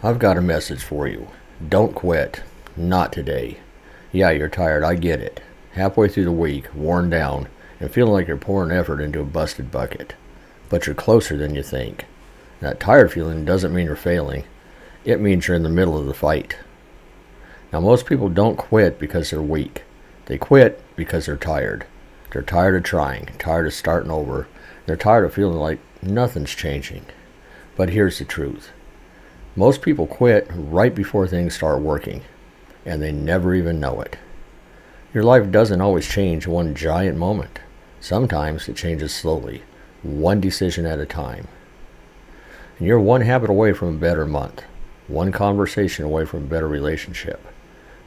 I've got a message for you. Don't quit. Not today. Yeah, you're tired, I get it. Halfway through the week, worn down, and feeling like you're pouring effort into a busted bucket. But you're closer than you think. That tired feeling doesn't mean you're failing. It means you're in the middle of the fight. Now, most people don't quit because they're weak. They quit because they're tired. They're tired of trying, tired of starting over. They're tired of feeling like nothing's changing. But here's the truth. Most people quit right before things start working, and they never even know it. Your life doesn't always change in one giant moment. Sometimes it changes slowly, one decision at a time. And you're one habit away from a better month, one conversation away from a better relationship,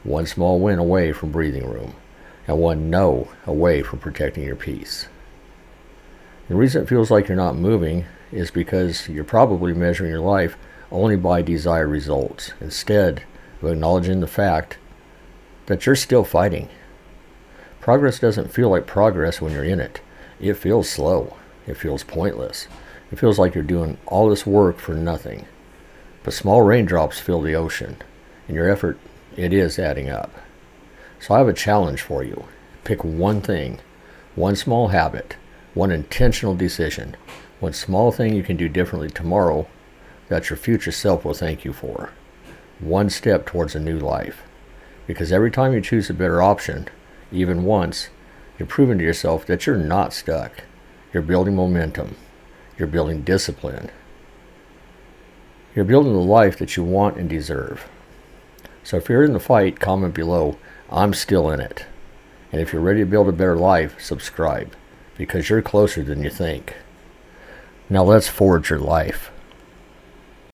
one small win away from breathing room, and one no away from protecting your peace. The reason it feels like you're not moving is because you're probably measuring your life only by desired results, instead of acknowledging the fact that you're still fighting. Progress doesn't feel like progress when you're in it. It feels slow. It feels pointless. It feels like you're doing all this work for nothing. But small raindrops fill the ocean, and your effort, it is adding up. So I have a challenge for you. Pick one thing, one small habit, one intentional decision, one small thing you can do differently tomorrow that your future self will thank you for. One step towards a new life. Because every time you choose a better option, even once, you're proving to yourself that you're not stuck. You're building momentum. You're building discipline. You're building the life that you want and deserve. So if you're in the fight, comment below, I'm still in it. And if you're ready to build a better life, subscribe. Because you're closer than you think. Now let's forge your life.